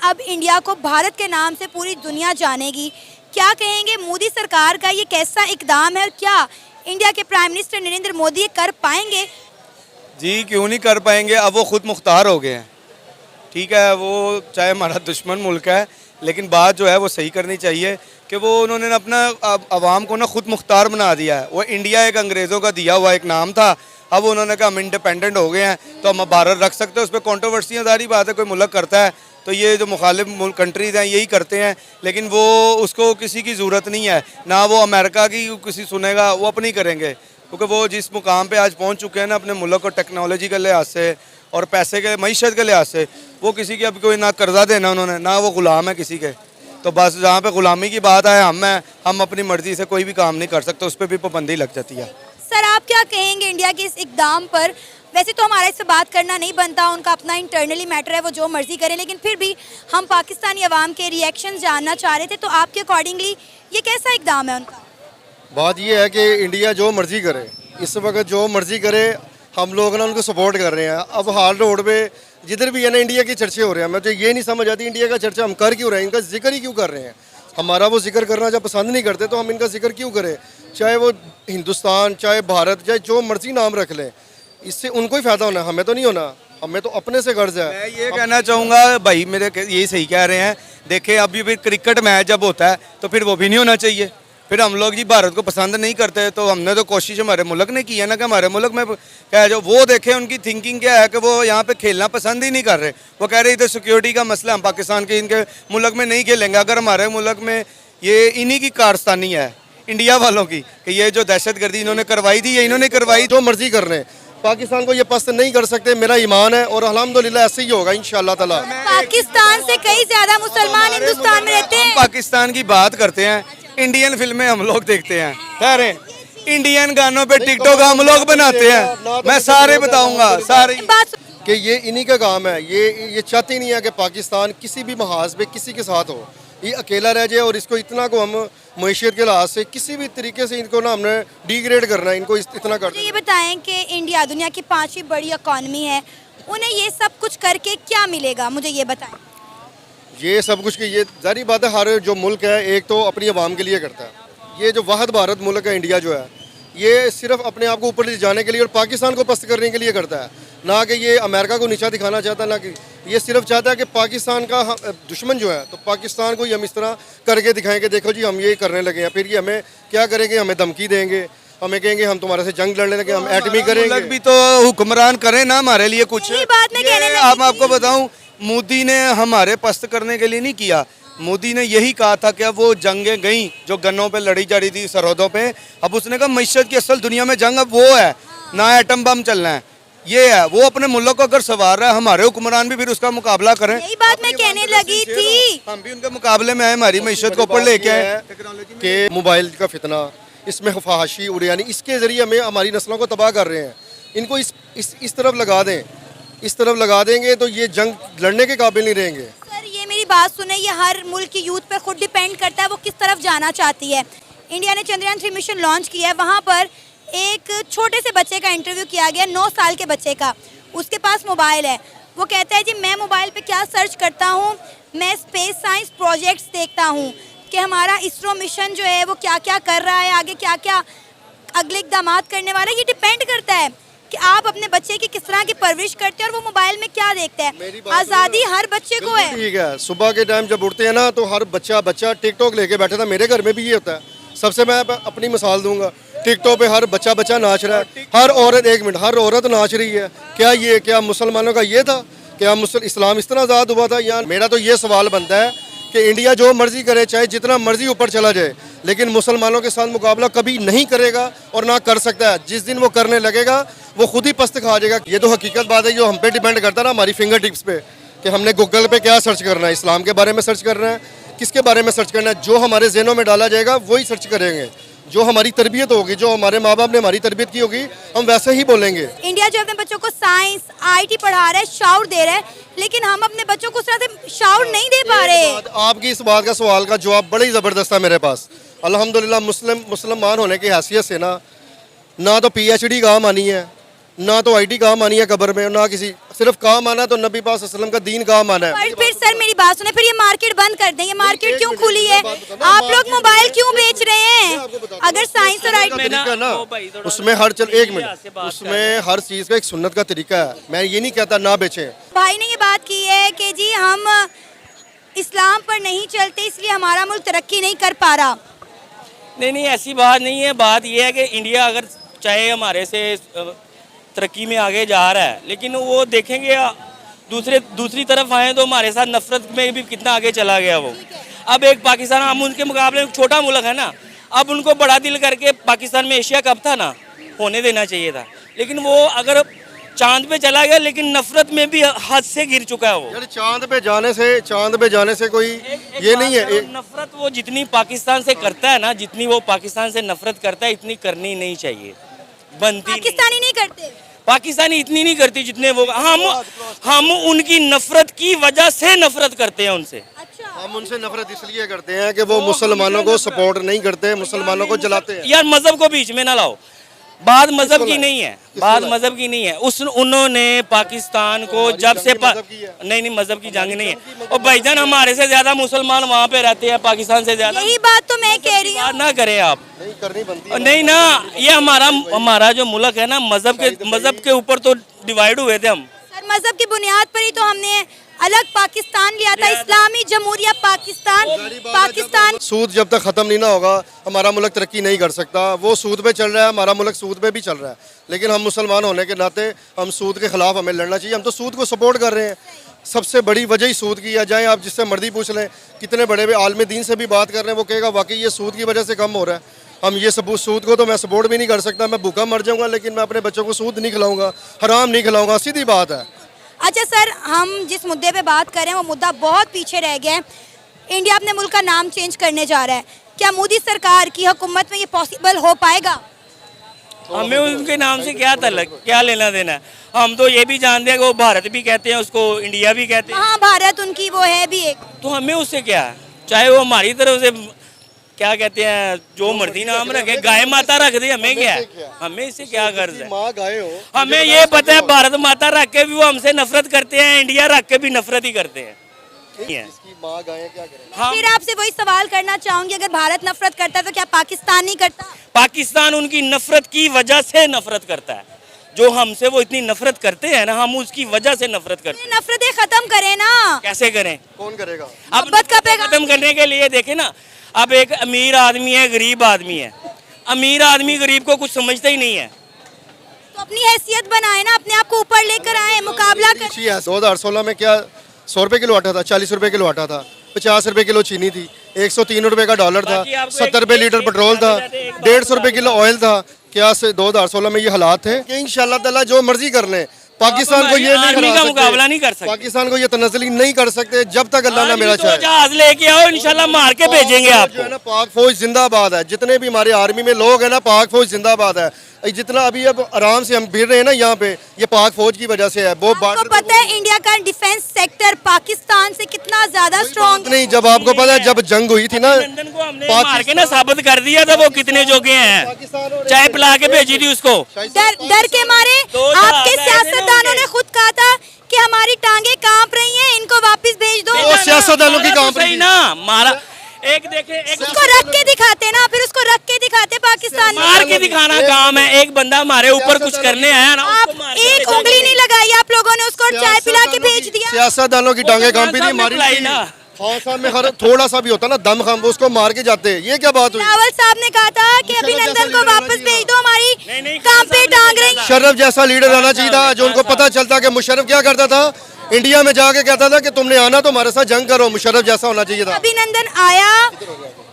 अब इंडिया को भारत के नाम से पूरी दुनिया जानेगी। क्या कहेंगे मोदी सरकार का ये कैसा इकदाम है और क्या इंडिया के प्राइम मिनिस्टर नरेंद्र मोदी ये कर पाएंगे? जी क्यों नहीं कर पाएंगे, अब वो खुद मुख्तार हो गए हैं। ठीक है, वो चाहे हमारा दुश्मन मुल्क है, लेकिन बात जो है वो सही करनी चाहिए कि वो उन्होंने अपना आवाम को ना खुद मुख्तार बना दिया है। वो इंडिया एक अंग्रेज़ों का दिया हुआ एक नाम था, अब उन्होंने कहा हम इंडिपेंडेंट हो गए हैं तो हम भारत रख सकते हैं। उस पर कॉन्ट्रोवर्सियाँ सारी बात है, कोई मुल्क करता है तो ये जो मुखालिफ कंट्रीज़ हैं यही करते हैं, लेकिन वो उसको किसी की ज़रूरत नहीं है, ना वो अमेरिका की किसी सुनेगा, वो अपनी करेंगे। क्योंकि वो जिस मुकाम पे आज पहुंच चुके हैं ना अपने मुल्क को टेक्नोलॉजी के लिहाज से और पैसे के मईशत के लिहाज से, वो किसी की अब कोई ना कर्जा देना उन्होंने, ना वो ग़ुलाम है किसी के। तो बस जहाँ पे ग़ुलामी की बात है हम अपनी मर्ज़ी से कोई भी काम नहीं कर सकते, उस पर भी पाबंदी लग जाती है। सर आप क्या कहेंगे इंडिया के इस इकदाम पर? वैसे तो हमारा इससे बात करना नहीं बनता, उनका अपना इंटरनली मैटर है, वो जो मर्जी करें, लेकिन फिर भी हम पाकिस्तानी अवाम के रिएक्शन जानना चाह रहे थे। तो आपके अकॉर्डिंगली ये कैसा इकदाम है उनका? बात ये है कि इंडिया जो मर्जी करे, इस वक्त जो मर्जी करे, हम लोग ना उनको सपोर्ट कर रहे हैं। अब हाल रोड पे जिधर भी है ना इंडिया के चर्चे हो रहे हैं। मुझे ये नहीं समझ आती इंडिया का चर्चा हम कर क्यों रहे हैं, इनका जिक्र ही क्यों कर रहे हैं। हमारा वो जिक्र करना जब पसंद नहीं करते तो हम इनका जिक्र क्यों करें। चाहे वो हिंदुस्तान, चाहे भारत, चाहे जो मर्जी नाम रख लें, इससे उनको ही फ़ायदा होना है, हमें तो नहीं होना। हमें तो अपने से गर्ज है। मैं ये कहना चाहूँगा भाई, मेरे यही सही कह रहे हैं। देखें अभी फिर क्रिकेट मैच जब होता है तो फिर वो भी नहीं होना चाहिए। फिर हम लोग जी भारत को पसंद नहीं करते तो हमने तो कोशिश हमारे मुल्क ने की है ना कि हमारे मुल्क में क्या जो वो देखें उनकी थिंकिंग क्या है कि वो यहाँ पे खेलना पसंद ही नहीं कर रहे। वो कह रहे इधर सिक्योरिटी का मसला, हम पाकिस्तान के इनके मुल्क में नहीं खेलेंगे। अगर हमारे मुल्क में ये इन्हीं की कारस्तानी है इंडिया वालों की कि ये जो दहशतगर्दी इन्होंने करवाई थी, ये इन्होंने करवाई। जो मर्जी कर रहे हैं, पाकिस्तान को ये पसंद नहीं कर सकते, मेरा ईमान है और अल्हम्दुलिल्लाह ऐसे ही होगा इंशाअल्लाह ताला। पाकिस्तान से कई ज्यादा मुसलमान हिंदुस्तान में रहते हैं। पाकिस्तान की बात करते हैं, इंडियन फिल्में हम लोग देखते हैं, कह रहे हैं इंडियन गानों पे टिकटॉक हम लोग बनाते हैं। मैं सारे बताऊंगा सारे कि ये इन्हीं का काम है। ये चाहते नहीं है कि पाकिस्तान किसी भी महाज पे किसी के साथ हो, ये अकेला रह जाए। और इसको इतना को हम मैशियत के लिहाज से किसी भी तरीके से इनको ना हमने डिग्रेड करना है, इनको इतना कर। ये बताएं कि इंडिया दुनिया की 5वीं बड़ी इकॉनमी है, उन्हें ये सब कुछ करके क्या मिलेगा, मुझे ये बताएं। ये सब कुछ की ये जारी बात है, हर जो मुल्क है एक तो अपनी आवाम के लिए करता है। ये जो वाहिद भारत मुल्क है इंडिया जो है, ये सिर्फ अपने आप को ऊपर ले जाने के लिए और पाकिस्तान को पस्त करने के लिए करता है, ना कि ये अमेरिका को नीचा दिखाना चाहता है, ना कि ये सिर्फ चाहता है कि पाकिस्तान का दुश्मन जो है तो पाकिस्तान को ही हम इस तरह करके दिखाएंगे, देखो जी हम ये करने लगे हैं। फिर ये हमें क्या करेंगे, हमें धमकी देंगे, हमें कहेंगे हम तुम्हारे से जंग लड़ने लगे, हम एटमी करेंगे। भी तो हुक्मरान करें ना हमारे लिए कुछ। बात मैं कहने लगी अब आपको बताऊं, मोदी ने हमारे पस्त करने के लिए नहीं किया। मोदी ने यही कहा था कि अब वो जंगें गई जो गन्नों पे लड़ी जा रही थी सरहदों पे, अब उसने कहा मईशत की असल दुनिया में जंग अब वो है, ना एटम बम चलना है। ये है वो अपने मुल्क को अगर संवार रहा है, हमारे हुक्मरान भी फिर उसका मुकाबला करें। यही बात मैं कहने लगी थी, हम भी उनके मुकाबले में आए, हमारी मईशत को ऊपर लेके आए। कि मोबाइल का फितना, इसमें फहाशी उड़ियानी, इसके जरिए हमें हमारी नस्लों को तबाह कर रहे हैं। इनको इस तरफ लगा दें, इस तरफ लगा देंगे तो ये जंग लड़ने के काबिल नहीं रहेंगे। सर ये मेरी बात सुने, ये हर मुल्क की यूथ पर खुद डिपेंड करता है वो किस तरफ जाना चाहती है। इंडिया ने चंद्रयान 3 मिशन लॉन्च किया है, वहाँ पर एक छोटे से बच्चे का इंटरव्यू किया गया, 9 साल के बच्चे का। उसके पास मोबाइल है, वो कहता है जी मैं मोबाइल पे क्या सर्च करता हूँ, मैं स्पेस साइंस प्रोजेक्ट्स देखता हूँ कि हमारा इसरो मिशन जो है वो क्या क्या कर रहा है, आगे क्या क्या अगले इकदाम करने वाला है। ये डिपेंड करता है कि आप अपने बच्चे की किस तरह की परवरिश करते हैं और वो मोबाइल में क्या देखता है। आज़ादी हर बच्चे को है। ठीक है, सुबह के टाइम जब उठते हैं ना तो हर बच्चा टिकटॉक लेके बैठा था। मेरे घर में भी ये होता है। सबसे मैं अपनी मिसाल दूंगा, टिकटॉक पे हर बच्चा नाच रहा है, हर औरत, एक मिनट, हर औरत नाच रही है। क्या मुसलमानों का ये था, क्या इस्लाम इस तरह आज़ाद हुआ था? या मेरा तो ये सवाल बनता है कि इंडिया जो मर्जी करे, चाहे जितना मर्जी ऊपर चला जाए, लेकिन मुसलमानों के साथ मुकाबला कभी नहीं करेगा और ना कर सकता है। जिस दिन वो करने लगेगा वो खुद ही पस्त खा जाएगा। ये तो हकीकत बात है, जो हम पे डिपेंड करता है ना, हमारी फिंगर टिप्स पे, कि हमने गूगल पे क्या सर्च करना है, इस्लाम के बारे में सर्च करना है, किसके बारे में सर्च करना है। जो हमारे ज़हनों में डाला जाएगा वही सर्च करेंगे। जो हमारी तरबियत होगी, जो हमारे माँ बाप ने हमारी तरबियत की होगी, हम वैसे ही बोलेंगे। इंडिया जो अपने बच्चों को साइंस IT पढ़ा रहा है, शाउर दे रहा है, लेकिन हम अपने बच्चों को उस तरह से शाउर नहीं दे पा रहे। आपकी इस बात का सवाल का जवाब बड़ा ही ज़बरदस्त है मेरे पास। अल्हम्दुलिल्लाह मुसलमान होने की हैसियत से ना तो PhD काम आनी है, ना तो IT काम आनी है कब्र में, ना किसी, सिर्फ काम आना तो नबी पाक सल्लल्लाहु अलैहि वसल्लम का दीन काम आना है। फिर सर मेरी बात सुने, फिर कर दें, ये मार्केट क्यों खुली है? आप लोग मोबाइल क्यों बेच रहे हैं? अगर साइंस और आईटी तरीका ना, उसमें हर एक मिनट, उसमें हर चीज़ का एक सुन्नत का तरीका है। मैं ये नहीं कहता ना बेचें। भाई ने ये बात की है कि जी हम इस्लाम पर नहीं चलते इसलिए हमारा मुल्क तरक्की नहीं कर पा रहा। नहीं, ऐसी बात नहीं है। बात यह है कि इंडिया अगर चाहे हमारे से तरक्की में आगे जा रहा है, लेकिन वो देखेंगे दूसरी तरफ आए तो हमारे साथ नफरत में भी कितना आगे चला गया वो। अब एक पाकिस्तान, हम उनके मुकाबले में छोटा मुल्क है ना, अब उनको बड़ा दिल करके पाकिस्तान में एशिया कप था ना, होने देना चाहिए था, लेकिन वो अगर चांद पे चला गया, लेकिन नफरत में भी हद से गिर चुका है वो। यानी चांद पे जाने से कोई ये नहीं है। नफरत वो जितनी पाकिस्तान से करता है ना, जितनी वो पाकिस्तान से नफरत करता है, इतनी करनी नहीं चाहिए, बनती नहीं। पाकिस्तानी नहीं करते, पाकिस्तानी इतनी नहीं करती जितने वो। हम उनकी नफरत की वजह से नफरत करते हैं उनसे। अच्छा, हम उनसे नफरत इसलिए करते हैं कि वो मुसलमानों को सपोर्ट नहीं करते, मुसलमानों को जलाते हैं। यार मजहब को बीच में ना लाओ, बात मजहब की नहीं है, बात मजहब की नहीं है। उन्होंने पाकिस्तान को जब से नहीं मजहब की जंग नहीं है। और भाईजान हमारे से ज्यादा मुसलमान वहाँ पे रहते हैं, पाकिस्तान से ज्यादा। यही बात तो मैं कह रही हूँ। बात ना करें आप, नहीं करनी बनती है। नहीं ना, ये हमारा जो मुल्क है ना, मजहब के ऊपर तो डिवाइड हुए थे हम। सर मजहब की बुनियाद पर ही तो हमने अलग पाकिस्तान लिया था, इस्लामी जमहूरिया पाकिस्तान। सूद जब तक खत्म नहीं ना होगा, हमारा मुल्क तरक्की नहीं कर सकता। वो सूद पे चल रहा है, हमारा मुल्क सूद पे भी चल रहा है, लेकिन हम मुसलमान होने के नाते हम सूद के खिलाफ हमें लड़ना चाहिए। हम तो सूद को सपोर्ट कर रहे हैं। सबसे बड़ी वजह ही सूद की है। जाए आप जिससे मर्जी पूछ लें, कितने बड़े आलम दीन से भी बात कर रहे हैं, वो कहेगा वाकई ये सूद की वजह से कम हो रहा है। हम ये सूद को तो मैं सपोर्ट भी नहीं कर सकता, मैं भूखा मर जाऊंगा, लेकिन मैं अपने बच्चों को सूद नहीं खिलाऊंगा, हराम नहीं खिलाऊंगा, सीधी बात है। अच्छा सर, हम जिस मुद्दे पे बात कर रहे हैं वो मुद्दा बहुत पीछे रह गया है। इंडिया अपने मुल्क का नाम चेंज करने जा रहा है, क्या मोदी सरकार की हुकूमत में ये पॉसिबल हो पाएगा? हमें उनके नाम से क्या लेना देना है? हम तो ये भी जानते हैं कि वो भारत भी कहते हैं उसको, इंडिया भी कहते हैं। हाँ, भारत उनकी वो है भी एक। तो हमें उससे क्या है? चाहे वो हमारी तरफ से क्या कहते हैं, जो मर्जी नाम रखे, गाय माता रख दे, हमें क्या है? हमें इससे क्या गर्ज है? माँ गाय हो, हमें ये पता है भारत माता रख के भी वो हमसे नफरत करते हैं, इंडिया रख के भी नफरत ही करते हैं। इसकी माँ गाय क्या करें? फिर आपसे वही सवाल करना चाहूंगी, अगर भारत नफरत करता है तो क्या पाकिस्तान नहीं करता? पाकिस्तान उनकी नफरत की वजह से नफरत करता है। जो हमसे वो इतनी नफरत करते हैं ना, हम उसकी वजह से नफरत करते हैं। नफरतें खत्म करें ना। कैसे करें? कौन करेगा? अब मोहब्बत का पैगाम खत्म करने के लिए देखे ना, अब एक अमीर आदमी है, गरीब आदमी है। अमीर आदमी गरीब को कुछ समझता ही नहीं है। तो अपनी हैसियत बनाए ना, अपने आप को ऊपर लेकर आए, मुकाबला कर। 2016 में क्या 100 रुपए किलो आटा था, 40 रुपए किलो आटा था, 50 रुपए किलो चीनी थी, 103 रुपए का डॉलर था, 70 रुपए लीटर पेट्रोल था, 150 रुपए किलो ऑयल था। क्या 2016 में ये हालात थे कि इंशाल्लाह ताला जो मर्जी कर लें, पाकिस्तान को ये नहीं आर्मी का मुकाबला नहीं कर सकते, पाकिस्तान को ये तनज़ली नहीं कर सकते जब तक अल्लाह ना मेरा चाहे। जहाज लेके आओ, इंशाल्लाह मार के भेजेंगे आपको। जो है ना, पाक फौज जिंदाबाद है। जितने भी हमारे आर्मी में लोग हैं ना, पाक फौज जिंदाबाद है। जितना अभी अब आराम से हम फिर रहे हैं ना यहाँ पे, ये पाक फौज की वजह से है। वो आपको पता है इंडिया का डिफेंस सेक्टर पाकिस्तान से कितना ज्यादा स्ट्रॉन्ग नहीं, जब आपको पता है जब जंग हुई थी ना, लंदन को हमने मार के ना साबित कर दिया था वो कितने जोगे हैं। चाय पिला के भेजी थी उसको, डर के मारे। आपके सियासतदानों ने खुद कहा था कि हमारी टांगे कांप रही हैं, इनको वापस भेज दो। वो सियासतदानों की कांप रही ना, मारा एक देखे, एक उसको रख के दिखाते ना, फिर उसको रख के दिखाते पाकिस्तान में। मार के दिखाना काम है। एक बंदा हमारे ऊपर कुछ करने आया ना, आप एक उंगली नहीं लगाई आप लोगों ने, उसको चाय पिला के भेज दिया। सियासतदानों की टांगे कांपी थी हमारी ना। खान साहब में हर थोड़ा सा भी होता ना दम खाम, वो उसको मार के जाते। ये क्या बात हुई? रावल साहब ने कहा था कि अभिनंदन को वापस भेज दो, हमारी कांपे टांग रही। मुशर्रफ जैसा लीडर आना चाहिए था, जो उनको पता चलता कि मुशर्रफ क्या करता था, इंडिया में जाके कहता था कि तुमने आना तो हमारे साथ जंग करो। मुशर्रफ जैसा होना चाहिए था। अभिनंदन आया,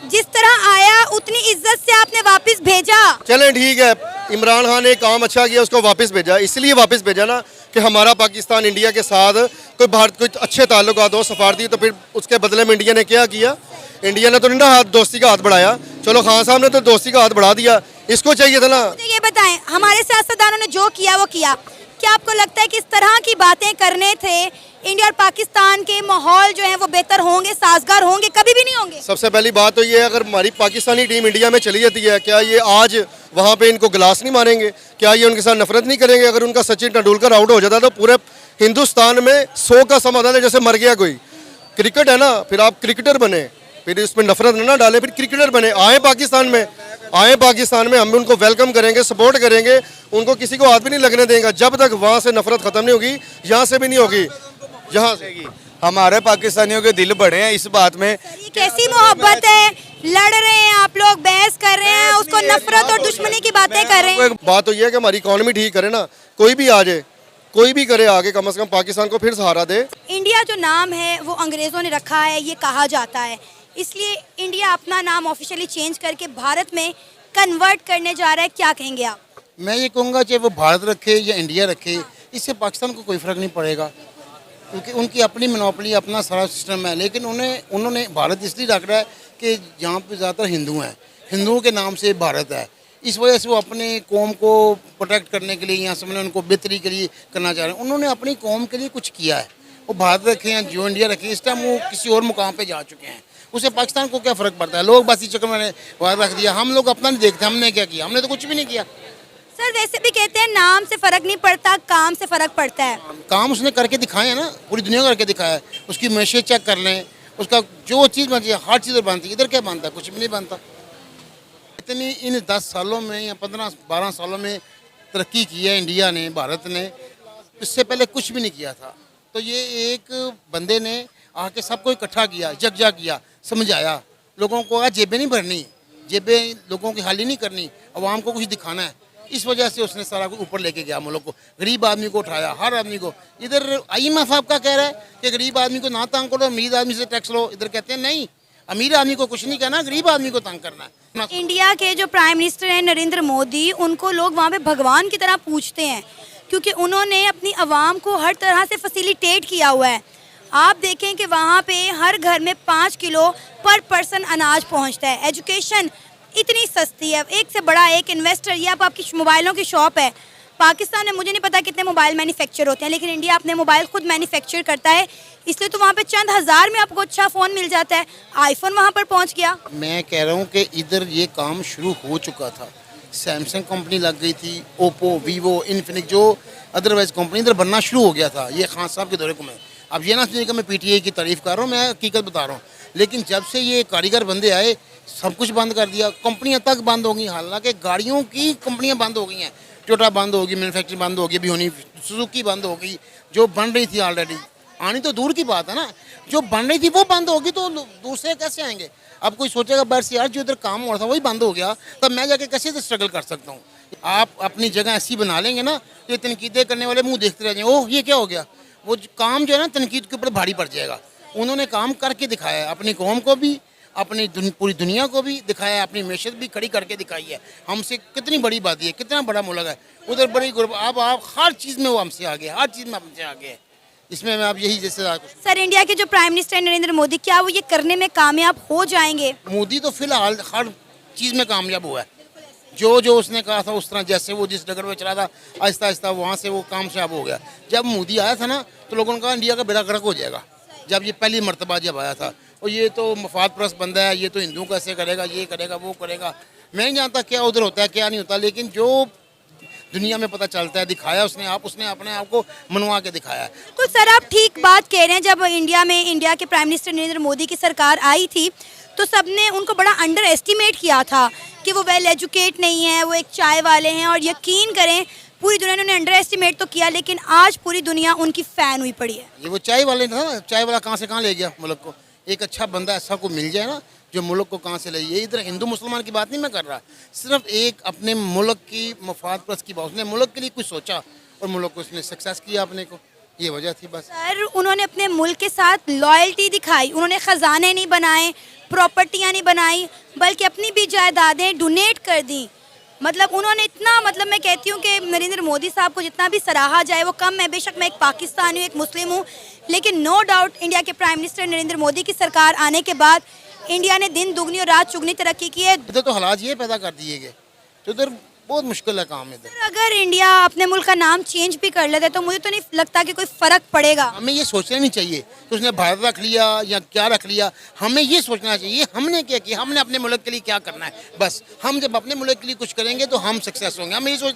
जिस तरह आया उतनी इज्जत से आपने वापस भेजा। चलें ठीक है, इमरान खान ने काम अच्छा किया, उसको वापस भेजा। इसलिए वापस भेजा ना कि हमारा पाकिस्तान इंडिया के साथ कोई भारत कोई अच्छे ताल्लुकात हो, सफारती। तो फिर उसके बदले में इंडिया ने क्या किया? इंडिया ने तो नहीं ना दोस्ती का हाथ बढ़ाया। चलो खान साहब ने तो दोस्ती का हाथ बढ़ा दिया, इसको चाहिए था ना। ये बताएं, हमारे सियासतदानों ने जो किया वो किया, क्या आपको लगता है कि इस तरह की बातें करने थे इंडिया और पाकिस्तान के माहौल जो है वो बेहतर होंगे, साजगार होंगे? कभी भी नहीं होंगे। सबसे पहली बात तो ये है, अगर हमारी पाकिस्तानी टीम इंडिया में चली जाती है, क्या ये आज वहाँ पे इनको गिलास नहीं मारेंगे? क्या ये उनके साथ नफरत नहीं करेंगे? अगर उनका सचिन तेंदुलकर आउट हो जाता तो पूरे हिंदुस्तान में 100 का समाधान है, जैसे मर गया कोई। क्रिकेट है ना, फिर आप क्रिकेटर बने, फिर इसमें नफरत ना डालें, फिर क्रिकेटर बने, आए पाकिस्तान में, हम भी उनको वेलकम करेंगे, सपोर्ट करेंगे, उनको किसी को हाथ भी नहीं लगने देंगे जब तक वहाँ से नफरत खत्म नहीं होगी, यहाँ से भी नहीं होगी, यहाँ से। हमारे पाकिस्तानियों के दिल बड़े हैं इस बात में। ये कैसी मोहब्बत है, लड़ रहे हैं आप लोग, बहस कर रहे हैं, उसको नफरत और दुश्मनी की बातें कर रहे हैं। एक बात तो ये है कि हमारी इकोनॉमी ठीक करे ना, कोई भी आ जाए, कोई भी करे आगे, कम से कम पाकिस्तान को फिर सहारा दे। इंडिया जो नाम है वो अंग्रेज़ों ने रखा है, ये कहा जाता है, इसलिए इंडिया अपना नाम ऑफिशियली चेंज करके भारत में कन्वर्ट करने जा रहा है, क्या कहेंगे आप? मैं ये कहूँगा चाहे वो भारत रखे या इंडिया रखे, इससे पाकिस्तान को कोई फ़र्क नहीं पड़ेगा, क्योंकि उनकी अपनी मोनोपोली, अपना सारा सिस्टम है। लेकिन उन्होंने भारत इसलिए रख रहा है कि यहाँ पे ज़्यादातर हिंदू हैं, हिंदुओं के नाम से भारत है, इस वजह से वो अपने कौम को प्रोटेक्ट करने के लिए या समझ उनको बेहतरी के लिए करना चाह रहे हैं। उन्होंने अपनी कौम के लिए कुछ किया है, वो भारत रखे हैं, जो इंडिया रखे, इस टाइम वो किसी और मुकाम पे जा चुके हैं, उसे पाकिस्तान को क्या फ़र्क पड़ता है। लोग बस इस चक्कर में भारत रख दिया, हम लोग अपना नहीं देखते हमने क्या किया, हमने तो कुछ भी नहीं किया। सर वैसे भी कहते हैं नाम से फ़र्क नहीं पड़ता, काम से फ़र्क पड़ता है। काम उसने करके दिखाए है ना, पूरी दुनिया को करके दिखाया है, उसकी मैशेज चेक कर लें, उसका जो चीज़ बनती है हर चीज़ बनती है, इधर क्या बनता है, कुछ भी नहीं बनता। इतनी इन 10 सालों में या 15-12 सालों में तरक्की की है इंडिया ने, भारत ने, इससे पहले कुछ भी नहीं किया था। तो ये एक बंदे ने आके सबको इकट्ठा किया, जगजा किया, समझाया, लोगों को आज जेबें नहीं भरनी, जेबें लोगों की खाली नहीं करनी, आवाम को कुछ दिखाना है, इस वजह से उसने सारा कुछ ऊपर लेके गया मुल्क को, गरीब आदमी को उठाया, हर आदमी को। इधर IMF आपका कह रहा है कि गरीब आदमी को ना तंग करो, अमीर आदमी से टैक्स लो, इधर कहते हैं नहीं, अमीर आदमी को कुछ नहीं कहना, गरीब आदमी को तंग करना है। इंडिया के जो प्राइम मिनिस्टर हैं नरेंद्र मोदी, उनको लोग वहाँ पे भगवान की तरह पूजते हैं, क्योंकि उन्होंने अपनी आवाम को हर तरह से फैसिलिटेट किया हुआ है। आप देखें कि वहाँ पे हर घर में 5 किलो पर पर्सन अनाज पहुँचता है, एजुकेशन इतनी सस्ती है, एक से बड़ा एक इन्वेस्टर, ये आपकी मोबाइलों की शॉप है। पाकिस्तान में मुझे नहीं पता कितने मोबाइल मैन्युफैक्चर होते हैं, लेकिन इंडिया अपने मोबाइल खुद मैन्युफैक्चर करता है, इसलिए तो वहाँ पे चंद हज़ार में आपको अच्छा फ़ोन मिल जाता है। आईफोन वहाँ पर पहुँच गया। मैं कह रहा हूँ कि इधर ये काम शुरू हो चुका था, सैमसंग कंपनी लग गई थी, ओप्पो, वीवो, इन्फिनिक्स, जो अदरवाइज कंपनी इधर बनना शुरू हो गया था, ये खान साहब के दौरे को। मैं अब ये ना सुनिए कि मैं PTI की तारीफ़ कर रहा हूँ, मैं हकीकत बता रहा हूँ। लेकिन जब से ये कारीगर बंदे आए, सब कुछ बंद कर दिया, कंपनियां तक बंद हो गई, हालांकि गाड़ियों की कंपनियां बंद हो गई हैं, टोयोटा बंद होगी, मैन्युफैक्चरिंग बंद होगी, अभी होनी, सुजुकी बंद हो गई, जो बन रही थी ऑलरेडी, आनी तो दूर की बात है ना, जो बन रही थी वो बंद होगी तो दूसरे कैसे आएंगे। अब कोई सोचेगा बाहर से यार जो इधर काम हो रहा था वही बंद हो गया, तब मैं जाके कैसे इधर स्ट्रगल कर सकता हूँ। आप अपनी जगह ऐसी बना लेंगे ना, ये तनकीदें करने वाले मुँह देखते रह जाएंगे, ओह ये क्या हो गया, वो काम जो है ना तनकीद के ऊपर भारी पड़ जाएगा। उन्होंने काम करके दिखाया है, अपनी कौम को भी, अपनी पूरी दुनिया को भी दिखाया है, अपनी मैशत भी खड़ी करके दिखाई है। हमसे कितनी बड़ी बात है, कितना बड़ा मुल्क है, उधर बड़ी गुरब, अब आप हर चीज़ में वो हमसे आगे, हर चीज़ में हमसे आगे है। इसमें मैं आप यही जैसे सर इंडिया के जो प्राइम मिनिस्टर नरेंद्र मोदी, क्या वो ये करने में कामयाब हो जाएंगे? मोदी तो फिलहाल हर चीज़ में कामयाब हुआ है, जो उसने कहा था उस तरह, जैसे वो जिस डगर में चला था आहिस्ता आहिस्ता वहाँ से वो कामयाब हो गया। जब मोदी आया था ना तो लोगों ने कहा इंडिया का बेड़ा गर्क हो जाएगा, जब ये पहली मरतबा जब आया था, और ये तो मफाद परस्त बंदा है, ये तो हिंदू कैसे करेगा, ये करेगा वो करेगा, मैं नहीं जानता क्या उधर होता है क्या नहीं होता, लेकिन जो दुनिया में पता चलता है, दिखाया उसने अपने आप को मनवा के दिखाया है। तो सर आप ठीक बात कह रहे हैं, जब इंडिया के प्राइम मिनिस्टर नरेंद्र मोदी की सरकार आई थी तो सबने उनको बड़ा अंडर एस्टिमेट किया था कि वो वेल एजुकेट नहीं है, वो एक चाय वाले हैं, और यकीन करें पूरी दुनिया ने उन्हें अंडर एस्टिमेट तो किया, लेकिन आज पूरी दुनिया उनकी फ़ैन हुई पड़ी है। ये वो चाय वाले था, चाय वाला कहाँ से कहाँ ले गया मुल्क को। एक अच्छा बंदा ऐसा को मिल जाए ना जो मुल्क को कहाँ से ले, ये इधर हिंदू मुसलमान की बात नहीं मैं कर रहा, सिर्फ एक अपने मुल्क की मफाद परस्त की बात, उसने मुल्क के लिए कुछ सोचा और मुल्क को उसने सक्सेस किया अपने को, ये वजह थी बस। सर उन्होंने अपने मुल्क के साथ लॉयल्टी दिखाई, उन्होंने ख़जाने नहीं बनाए, प्रॉपर्टियाँ नहीं बनाई, बल्कि अपनी भी जायदादें डोनेट कर दी। मतलब उन्होंने इतना, मतलब मैं कहती हूँ कि नरेंद्र मोदी साहब को जितना भी सराहा जाए वो कम है। बेशक मैं एक पाकिस्तानी हूँ, एक मुस्लिम हूँ, लेकिन नो डाउट इंडिया के प्राइम मिनिस्टर नरेंद्र मोदी की सरकार आने के बाद इंडिया ने दिन दुगनी और रात चुगनी तरक्की की है। इधर तो हालात ये पैदा कर दिए गए, तो इधर बहुत मुश्किल है काम इधर। अगर इंडिया अपने मुल्क का नाम चेंज भी कर लेता है तो मुझे तो नहीं लगता कि कोई फ़र्क पड़ेगा। हमें ये सोचना नहीं चाहिए कि उसने भारत रख लिया या क्या रख लिया, हमें ये सोचना चाहिए हमने क्या किया, हमने अपने मुल्क के लिए क्या करना है। बस हम जब अपने मुल्क के लिए कुछ करेंगे तो हम सक्सेस होंगे। हमें ये सोच